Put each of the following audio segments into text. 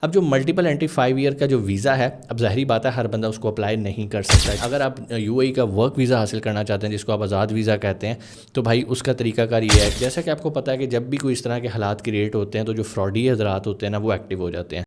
अब जो multiple entry 5 year का जो वीज़ा है, अब ज़ाहिरी बात है हर बंदा उसको अप्लाई नहीं कर सकता है। अगर आप यूएई का वर्क वीज़ा हासिल करना चाहते हैं, जिसको आप आज़ाद वीज़ा कहते हैं, तो भाई उसका तरीकाकार ये है। जैसा कि आपको पता है कि जब भी कोई इस तरह के हालात क्रिएट होते हैं तो जो फ्रॉडी हज़रात होते हैं ना, वो एक्टिव हो जाते हैं।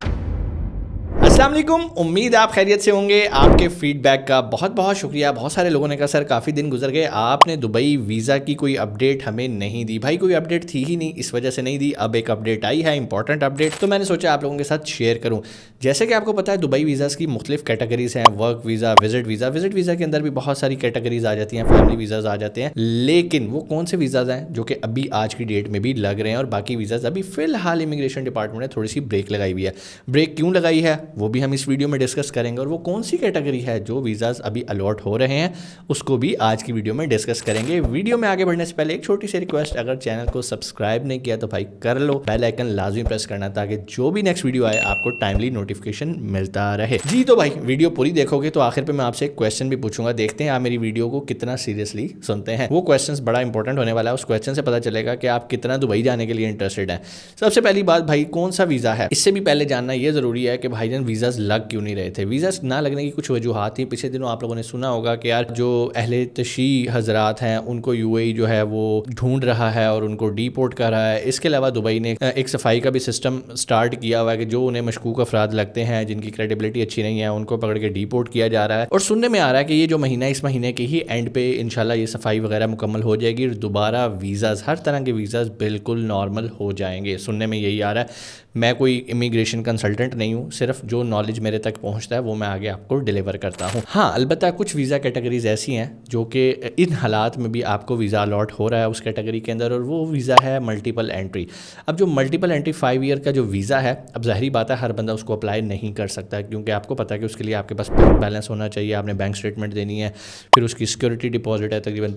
अस्सलाम वालेकुम, उम्मीद आप खैरियत से होंगे। आपके फीडबैक का बहुत बहुत शुक्रिया। बहुत सारे लोगों ने कहा सर काफ़ी दिन गुजर गए, आपने दुबई वीज़ा की कोई अपडेट हमें नहीं दी। भाई कोई अपडेट थी ही नहीं, इस वजह से नहीं दी। अब एक अपडेट आई है, इंपॉर्टेंट अपडेट, तो मैंने सोचा आप लोगों के साथ शेयर करूं। जैसे कि आपको पता है दुबई वीज़ाज़ की मुख्तलिफ कैटेगरीज हैं, work visa, visit visa. Visit visa के अंदर भी बहुत सारी कैटेगरीज आ जाती हैं, फैमिली वीज़ाज़ आ जाते हैं। लेकिन वो कौन से वीज़ाज़ हैं जो कि अभी आज की डेट में भी लग रहे हैं, और बाकी वीज़ाज़ अभी फ़िलहाल इमिग्रेशन डिपार्टमेंट ने थोड़ी सी ब्रेक लगाई हुई है। ब्रेक क्यों लगाई है वो भी हम इस वीडियो में डिस्कस करेंगे, और वो कौन सी कैटेगरी है जो वीज़ाज़ अभी अलॉट हो रहे हैं उसको भी आज की वीडियो में डिस्कस करेंगे। वीडियो में आगे बढ़ने से पहले एक छोटी सी रिक्वेस्ट, अगर चैनल को सब्सक्राइब नहीं किया तो भाई कर लो, बेल आइकन लाजमी प्रेस करना ताकि जो भी नेक्स्ट वीडियो आए आपको टाइमली नोटिफिकेशन मिलता रहे। जी तो भाई वीडियो पूरी देखोगे तो आखिर पे मैं आपसे एक क्वेश्चन भी पूछूंगा, देखते हैं आप मेरी वीडियो को कितना सीरियसली सुनते हैं। वो क्वेश्चन बड़ा इंपॉर्टेंट होने वाला है, उस क्वेश्चन से पता चलेगा कि आप कितना दुबई जाने के लिए इंटरेस्टेड हैं। सबसे पहली बात भाई, कौन सा वीज़ा है, इससे भी पहले जानना ये जरूरी है कि भाईजान वीज़ाज़ लग क्यों नहीं रहे थे। वीज़ाज़ ना लगने की कुछ वजूहात थी। पिछले दिनों आप लोगों ने सुना होगा कि यार जो अहले तशी हजरात हैं उनको यूएई जो है वो ढूंढ रहा है और उनको डीपोर्ट कर रहा है। इसके अलावा दुबई ने एक सफाई का भी सिस्टम स्टार्ट किया हुआ है कि जो उन्हें मशकूक अफराद लगते हैं, जिनकी क्रेडिबिलिटी अच्छी नहीं है, उनको पकड़ के डीपोर्ट किया जा रहा है। और सुनने में आ रहा है कि ये जो महीना, इस महीने के ही एंड पे इंशाल्लाह ये सफाई वगैरह मुकम्मल हो जाएगी और दोबारा वीज़ाज़, हर तरह के वीज़ाज़ बिल्कुल नॉर्मल हो जाएंगे। सुनने में यही आ रहा है। मैं कोई इमिग्रेशन कंसल्टेंट नहीं हूँ, सिर्फ जो नॉलेज मेरे तक पहुँचता है वो मैं आगे आपको डिलीवर करता हूँ। हाँ, अलबत्ता कुछ वीज़ा कैटेगरीज ऐसी हैं जो कि इन हालात में भी आपको वीज़ा अलॉट हो रहा है उस कैटेगरी के अंदर, और वो वीज़ा है मल्टीपल एंट्री। अब जो मल्टीपल एंट्री 5 ईयर का जो वीज़ा है, अब ज़ाहिरी बात है हर बंदा उसको अप्लाई नहीं कर सकता है, क्योंकि आपको पता है कि उसके लिए आपके पास बैंक बैलेंस होना चाहिए, आपने बैंक स्टेटमेंट देनी है, फिर उसकी सिक्योरिटी डिपॉजिट है तकरीबन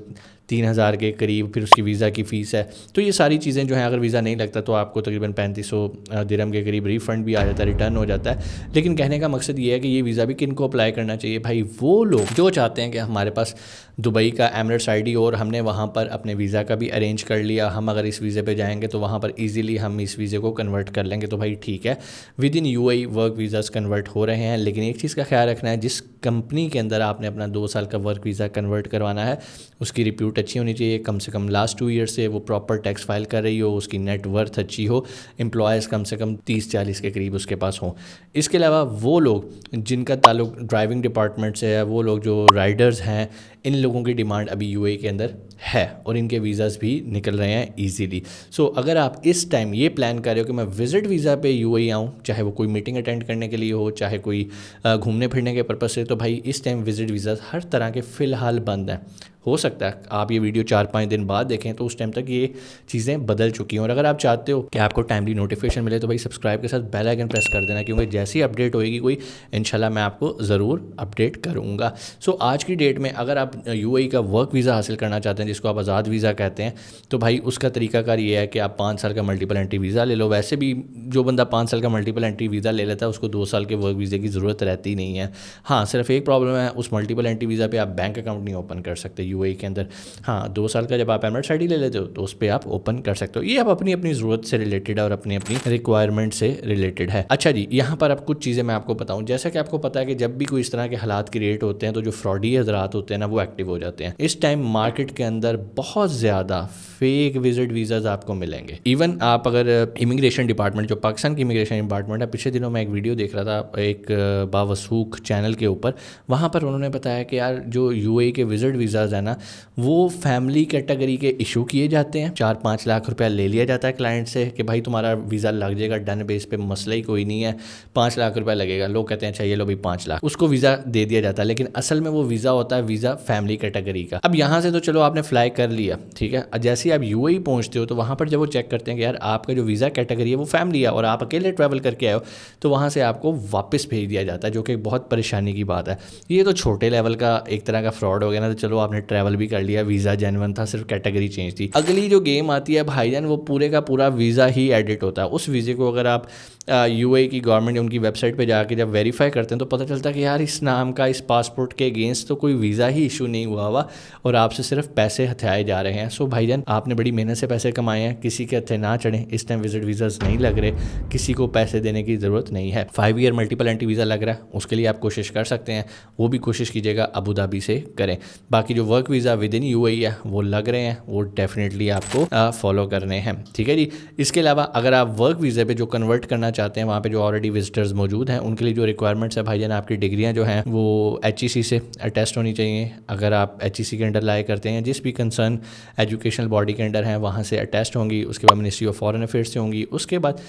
3000 के करीब, फिर उसकी वीज़ा की फ़ीस है। तो ये सारी चीज़ें जो हैं, अगर वीज़ा नहीं लगता तो आपको तकरीबन 3500 दिरहम के करीब रिफ़ंड भी आ जाता है, रिटर्न हो जाता है। लेकिन कहने का मकसद ये है कि ये वीज़ा भी किन को अप्लाई करना चाहिए। भाई वो लोग जो चाहते हैं कि हमारे पास दुबई का एमिरेट्स आईडी और हमने वहाँ पर अपने वीज़ा का भी अरेंज कर लिया, हम अगर इस वीज़े पे जाएंगे तो वहाँ पर इजीली हम इस वीज़े को कन्वर्ट कर लेंगे, तो भाई ठीक है, with in UAE work visas convert हो रहे हैं। लेकिन एक चीज़ का ख्याल रखना है, जिस कंपनी के अंदर आपने अपना 2 साल का वर्क वीज़ा कन्वर्ट करवाना है उसकी रिप्यूट अच्छी होनी चाहिए, कम से कम लास्ट 2 ईयर से वो प्रॉपर टैक्स फाइल कर रही हो, उसकी नेट वर्थ अच्छी हो, एम्प्लॉयज़ कम से कम 30-40 के करीब उसके पास हों। इसके अलावा वो लोग जिनका ताल्लुक ड्राइविंग डिपार्टमेंट से है, वो लोग जो राइडर्स हैं, इन लोगों की डिमांड अभी यूएई के अंदर है और इनके वीज़ाज़ भी निकल रहे हैं इजीली। सो अगर आप इस टाइम ये प्लान कर रहे हो कि मैं विज़िट वीज़ा पे यूएई आऊँ, चाहे वो कोई मीटिंग अटेंड करने के लिए हो, चाहे कोई घूमने फिरने के पर्पज़ से, तो भाई इस टाइम विज़िट वीज़ाज़ हर तरह के फ़िलहाल बंद हैं। हो सकता है आप ये वीडियो 4-5 दिन बाद देखें तो उस टाइम तक ये चीज़ें बदल चुकी हैं। और अगर आप चाहते हो कि आपको टाइमली नोटिफिकेशन मिले तो भाई सब्सक्राइब के साथ बेल आइकन प्रेस कर देना, क्योंकि जैसी अपडेट होएगी कोई, इंशाल्लाह मैं आपको ज़रूर अपडेट करूँगा। सो आज की डेट में अगर आप यूएई का वर्क वीज़ा हासिल करना चाहते हैं, जिसको आप आज़ाद वीज़ा कहते हैं, तो भाई उसका तरीकाकार ये है कि आप 5 साल का मल्टीपल एंट्री वीज़ा ले लो। वैसे भी जो बंदा 5 साल का मल्टीपल एंट्री वीज़ा ले लेता है उसको 2 साल के वर्क वीज़े की ज़रूरत रहती नहीं है। हाँ, सिर्फ एक प्रॉब्लम है, उस मल्टीपल एंट्री वीज़ा पर आप बैंक अकाउंट नहीं ओपन कर सकते यूएई के अंदर। हाँ, 2 साल का जब आप एमिरेट्स आईडी ले लेते हो तो उस पर आप ओपन कर सकते हो। ये आप अपनी अपनी ज़रूरत से रिलेटेड है और अपनी अपनी रिक्वायरमेंट से रिलेटेड है। अच्छा जी, यहाँ पर अब कुछ चीज़ें मैं आपको बताऊँ। जैसा कि आपको पता है कि जब भी कोई इस तरह के हालात क्रिएट होते हैं तो जो फ्रॉडी हज़रात होते हैं ना, वो एक्टिव हो जाते हैं। इस टाइम मार्केट के अंदर बहुत ज़्यादा फेक विजिट वीज़ाज़ आपको मिलेंगे। इवन आप अगर इमिग्रेशन डिपार्टमेंट, जो पाकिस्तान की इमिग्रेशन डिपार्टमेंट है, पिछले दिनों मैं एक वीडियो देख रहा था एक बावसूख चैनल के ऊपर, वहाँ पर उन्होंने बताया कि यार जो यूएई के विजिट वीज़ाज़ है ना, वो फैमिली कैटेगरी के इशू किए जाते हैं। 4-5 लाख रुपया ले लिया जाता है क्लाइंट से कि भाई तुम्हारा वीज़ा लग जाएगा, डन बेस पे, मसला ही कोई नहीं है, 5 लाख रुपया लगेगा। लोग कहते हैं अच्छा ये लो भाई 5 लाख, उसको वीज़ा दे दिया जाता है। लेकिन असल में वो वीज़ा होता है वीज़ा फैमिली कैटेगरी का। अब यहाँ से तो चलो आपने फ्लाई कर लिया, ठीक है, जैसे ही आप यूएई पहुँचते हो तो वहाँ पर जब वो चेक करते हैं कि यार आपका जो वीज़ा कैटेगरी है वो फैमिली है और आप अकेले ट्रैवल करके आए हो, तो वहाँ से आपको वापस भेज दिया जाता है, जो कि बहुत परेशानी की बात है। ये तो छोटे लेवल का एक तरह का फ्रॉड हो गया ना, तो चलो आपने ट्रैवल भी कर लिया, वीज़ा जेन्युइन था, सिर्फ कैटेगरी चेंज थी। अगली जो गेम आती है भाईजान वो पूरे का पूरा वीज़ा ही एडिट होता है। उस वीज़े को अगर आप यूएई की गवर्नमेंट उनकी वेबसाइट पे जाके जब वेरीफाई करते हैं तो पता चलता है कि यार इस नाम का, इस पासपोर्ट के अगेंस्ट तो कोई वीज़ा ही इशू नहीं हुआ और आपसे सिर्फ पैसे हथियाए जा रहे हैं। सो भाईजान आपने बड़ी मेहनत से पैसे कमाए हैं, किसी के हथे ना चढ़ें। इस टाइम विजिट वीज़ाज नहीं लग रहे, किसी को पैसे देने की ज़रूरत नहीं है। 5 ईयर मल्टीपल एंट्री वीज़ा लग रहा है, उसके लिए आप कोशिश कर सकते हैं, वो भी कोशिश कीजिएगा अबू धाबी से करें। बाकी जो work visa with in UAE है वो लग रहे हैं, वो डेफिनेटली आपको फॉलो करने हैं, ठीक है जी। इसके अलावा अगर आप वर्क वीज़े पे जो कन्वर्ट करना चाहते हैं, वहाँ पे जो ऑलरेडी विजिटर्स मौजूद हैं, उनके लिए जो रिक्वायरमेंट्स है भाईजान, आपकी डिग्रियाँ जो हैं वो HEC से अटेस्ट होनी चाहिए। अगर आप HEC के अंडर लाए करते हैं, जिस भी कंसर्न एजुकेशनल बॉडी के अंडर हैं वहाँ से अटेस्ट होंगी। उसके बाद मिनिस्ट्री ऑफ फॉरेन अफेयर्स से होंगी। उसके बाद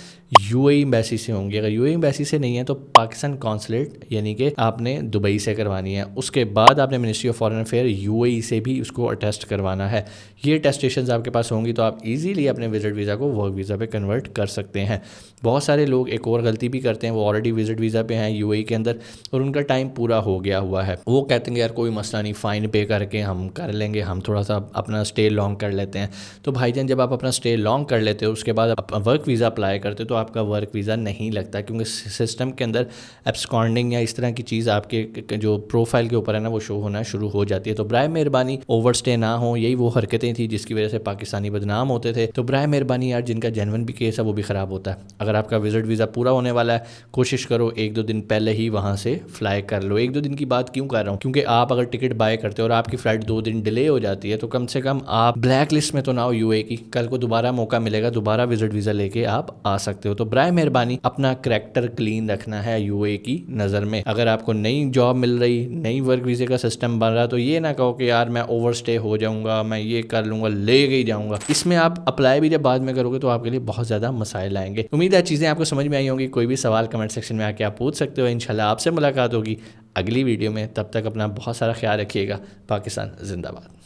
यूएई एम्बेसी से होंगी। अगर यूएई एम्बेसी से नहीं है तो पाकिस्तान कॉन्सुलेट यानी कि आपने दुबई से करवानी है। उसके बाद आपने ministry of foreign affair UAE से भी उसको अटेस्ट करवाना है। ये टेस्टेशंस आपके पास होंगी तो आप इजीली अपने विजिट वीज़ा को वर्क वीज़ा पे कन्वर्ट कर सकते हैं। बहुत सारे लोग एक और गलती भी करते हैं, वो ऑलरेडी विजिट वीज़ा पे हैं यूएई के अंदर और उनका टाइम पूरा हो गया हुआ है। वो कहते हैं यार कोई मसला नहीं, फ़ाइन पे करके हम कर लेंगे, हम थोड़ा सा अपना स्टे लॉन्ग कर लेते हैं। तो भाईजान जब आप अपना स्टे लॉन्ग कर लेते हो उसके बाद आप वर्क वीज़ा अप्लाई करते हो तो आपका वर्क वीज़ा नहीं लगता, क्योंकि सिस्टम के अंदर एब्सकॉन्डिंग या इस तरह की चीज़ आपके जो प्रोफाइल के ऊपर है ना वो शो होना शुरू हो जाती है। तो बराए मेहरबानी ओवर स्टे ना हो, यही वो हरकतें थी जिसकी वजह से पाकिस्तानी बदनाम होते थे। तो बराए मेहरबानी यार जिनका जेन्युइन भी केस है वो भी ख़राब होता है। अगर आपका विजिट वीज़ा पूरा होने वाला है कोशिश करो 1-2 दिन पहले ही वहाँ से फ्लाई कर लो। 1-2 दिन की बात क्यों कर रहा हूँ, क्योंकि आप अगर टिकट बाय करते हो और आपकी फ़्लाइट 2 दिन डिले हो जाती है तो कम से कम आप ब्लैक लिस्ट में तो ना हो यूए की। कल को दोबारा मौका मिलेगा, दोबारा विजिट वीज़ा लेके आप आ सकते हो। तो बराए मेहरबानी अपना करैक्टर क्लीन रखना है यूए की नज़र में। अगर आपको नई जॉब मिल रही, नई वर्क वीज़े का सिस्टम बन रहा तो ये ना कहो कि यार मैं ओवर स्टे हो जाऊँगा, मैं ये कर लूँगा, ले ही जाऊँगा। इसमें आप अप्लाई भी जब बाद में करोगे तो आपके लिए बहुत ज़्यादा मसाइल आएंगे। उम्मीद है चीज़ें आपको समझ में आई होंगी। कोई भी सवाल कमेंट सेक्शन में आके आप पूछ सकते हो। इंशाल्लाह आपसे मुलाकात होगी अगली वीडियो में। तब तक अपना बहुत सारा ख्याल रखिएगा। पाकिस्तान जिंदाबाद।